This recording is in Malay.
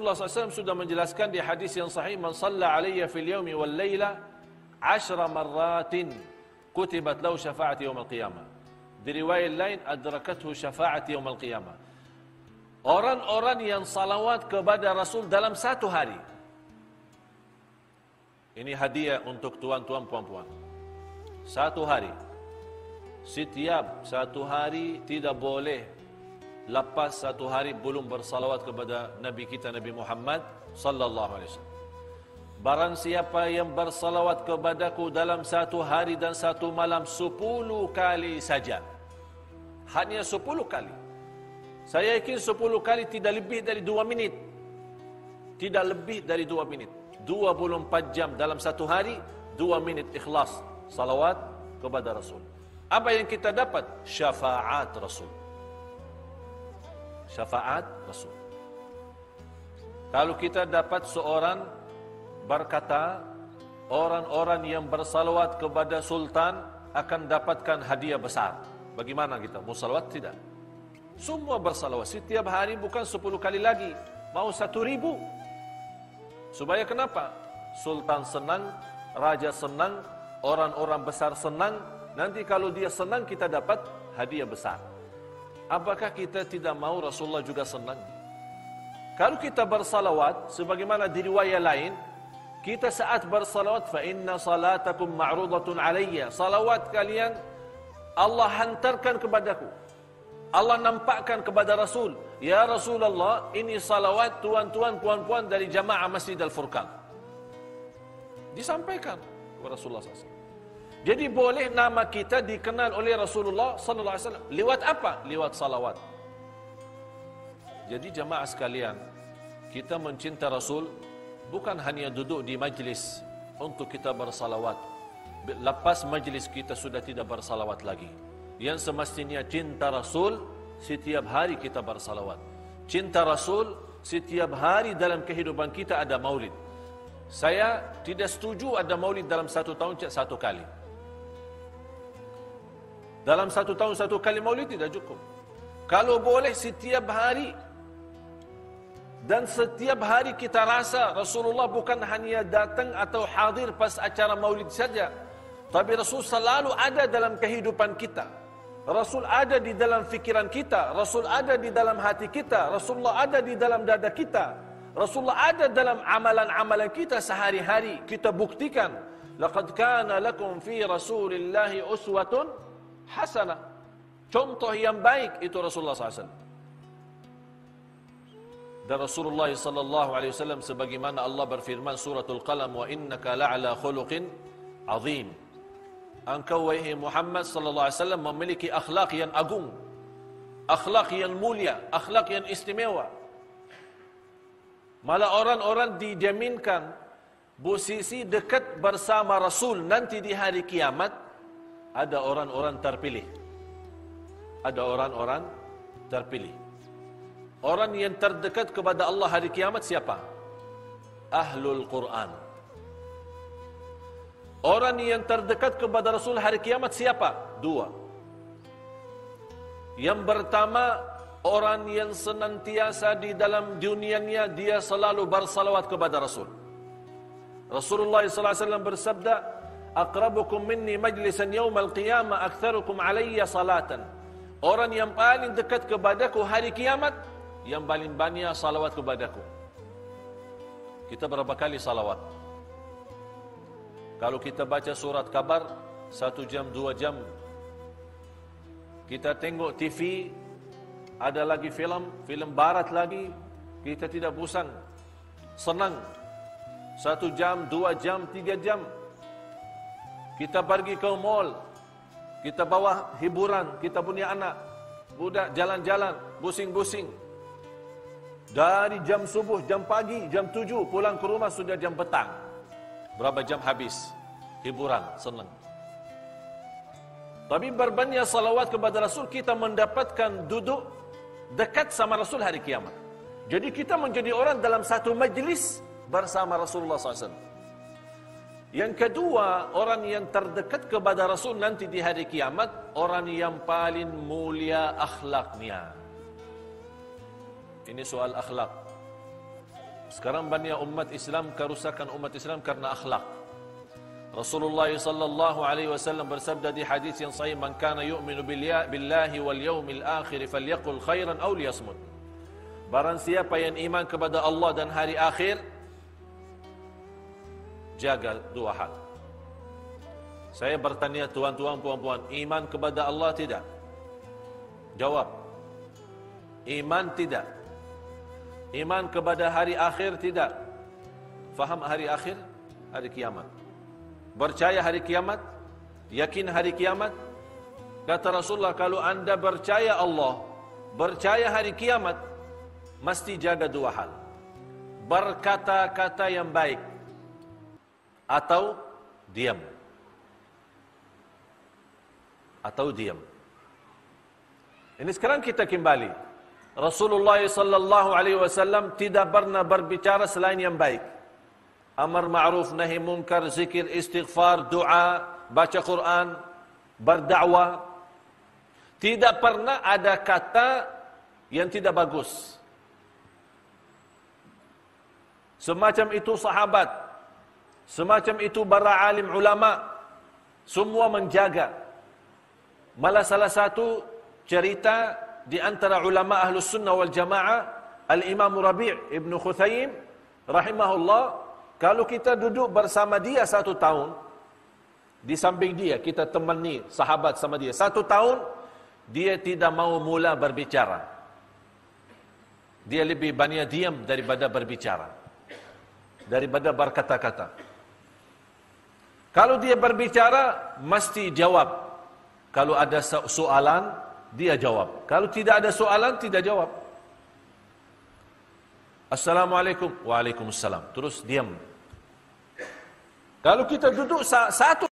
Rasulullah SAW sudah menjelaskan di hadis yang sahih, man shalla alayya fil yawmi wal layla 10 marratin kutibat lahu syafa'at yaumil qiyamah. Di riwayat lain, adrakathu syafa'at yaumil qiyamah. Orang-orang yang salawat kepada Rasul dalam satu hari. Ini hadiah untuk tuan-tuan, puan-puan. Satu hari. Setiap satu hari tidak boleh lepas satu hari belum bersalawat kepada Nabi kita Nabi Muhammad sallallahu alaihi wasallam. Barang siapa yang bersalawat kepadaku dalam satu hari dan satu malam 10 kali saja. Hanya 10 kali. Saya yakin 10 kali tidak lebih dari 2 minit. Tidak lebih dari 2 minit. 24 jam dalam satu hari, 2 minit ikhlas salawat kepada Rasul. Apa yang kita dapat? Syafaat Rasul. Syafaat Rasul. Kalau kita dapat seorang berkata, orang-orang yang bersalawat kepada Sultan akan dapatkan hadiah besar. Bagaimana kita? Mau salawat? Tidak. Semua bersalawat. Setiap hari bukan 10 kali lagi. Mau 1.000. Supaya kenapa? Sultan senang, Raja senang, orang-orang besar senang. Nanti kalau dia senang, kita dapat hadiah besar. Apakah kita tidak mau Rasulullah juga senang? Kalau kita bersalawat, sebagaimana di riwayat lain, kita saat bersalawat, fa inna salatakum ma'rudatun alayya. Salawat kalian Allah hantarkan kepadaku. Allah nampakkan kepada Rasul, ya Rasulullah, ini salawat tuan-tuan, puan-puan dari jamaah Masjid Al-Furqan. Disampaikan kepada Rasulullah SAW. Jadi boleh nama kita dikenal oleh Rasulullah sallallahu alaihi wasallam lewat apa? Lewat salawat. Jadi jamaah sekalian, kita mencinta Rasul bukan hanya duduk di majlis untuk kita bersalawat. Lepas majlis kita sudah tidak bersalawat lagi. Yang semestinya cinta Rasul, setiap hari kita bersalawat. Cinta Rasul, setiap hari dalam kehidupan kita ada maulid. Saya tidak setuju ada maulid dalam satu tahun satu kali. Dalam satu tahun satu kali maulid tidak cukup. Kalau boleh setiap hari. Dan setiap hari kita rasa Rasulullah bukan hanya datang atau hadir pas acara maulid saja. Tapi Rasul selalu ada dalam kehidupan kita. Rasul ada di dalam fikiran kita. Rasul ada di dalam hati kita. Rasulullah ada di dalam dada kita. Rasulullah ada dalam amalan-amalan kita sehari-hari. Kita buktikan. Laqad kana lakum fi Rasulillahi uswatun hasanah. Contoh yang baik itu Rasulullah SAW. Dan Rasulullah SAW sebagaimana Allah berfirman suratul Qalam, wa innaka la'ala khuluqin azim. Engkau wahai Muhammad SAW memiliki akhlak yang agung, akhlak yang mulia, akhlak yang istimewa. Malah orang-orang dijaminkan posisi dekat bersama Rasul nanti di hari kiamat. Ada orang-orang terpilih. Ada orang-orang terpilih. Orang yang terdekat kepada Allah hari kiamat siapa? Ahlul Quran. Orang yang terdekat kepada Rasul hari kiamat siapa? Dua. Yang pertama, orang yang senantiasa di dalam dunianya dia selalu bersalawat kepada Rasul. Rasulullah SAW bersabda, aqrabukum minni majlisan yawmal qiyamah aktsarukum alayya salatan. Orang yang paling dekat kepadaku hari kiamat, yang paling banyak salawat kepadaku. Kita berapa kali salawat? Kalau kita baca surat kabar 1 jam 2 jam. Kita tengok TV, ada lagi film barat lagi, kita tidak bosan, senang. 1 jam, 2 jam, 3 jam. Kita pergi ke mall, kita bawa hiburan, kita punya anak, budak jalan-jalan, busing-busing. Dari jam subuh, jam pagi, jam 7, pulang ke rumah sudah jam petang. Berapa jam habis? Hiburan, senang. Tapi berbanyak salawat kepada Rasul, kita mendapatkan duduk dekat sama Rasul hari kiamat. Jadi kita menjadi orang dalam satu majlis bersama Rasulullah SAW. Yang kedua, orang yang terdekat kepada Rasul nanti di hari kiamat, orang yang paling mulia akhlaknya. Ini soal akhlak. Sekarang banyak umat Islam, kerusakan umat Islam karena akhlak. Rasulullah sallallahu alaihi wasallam bersabda di hadis yang sahih, "Man kana yu'minu billahi wal yawmil akhir falyaqul khairan aw liyasmut." Barang siapa yang iman kepada Allah dan hari akhir, jaga dua hal. Saya bertanya tuan-tuan, puan-puan, iman kepada Allah tidak? Jawab. Iman tidak. Iman kepada hari akhir tidak. Faham hari akhir? Hari kiamat. Percaya hari kiamat? Yakin hari kiamat? Kata Rasulullah, kalau anda percaya Allah, percaya hari kiamat, mesti jaga dua hal. Berkata-kata yang baik atau diam. Atau diam. Ini sekarang kita kembali. Rasulullah sallallahu alaihi wasallam tidak pernah berbicara selain yang baik. Amar ma'ruf nahi munkar, zikir, istighfar, doa, baca Quran, berdakwah. Tidak pernah ada kata yang tidak bagus. Semacam itu sahabat, semacam itu para alim ulama, semua menjaga. Malah salah satu cerita di antara ulama Ahlus Sunnah wal Jamaah, Al-Imam Rabi' Ibn Khuthayim rahimahullah, kalau kita duduk bersama dia 1 tahun, di samping dia, kita temani sahabat sama dia 1 tahun, dia tidak mau mula berbicara. Dia lebih banyak diam daripada berbicara, daripada berkata-kata. Kalau dia berbicara, mesti jawab. Kalau ada soalan, dia jawab. Kalau tidak ada soalan, tidak jawab. Assalamualaikum. Waalaikumsalam. Terus diam. Kalau kita duduk 1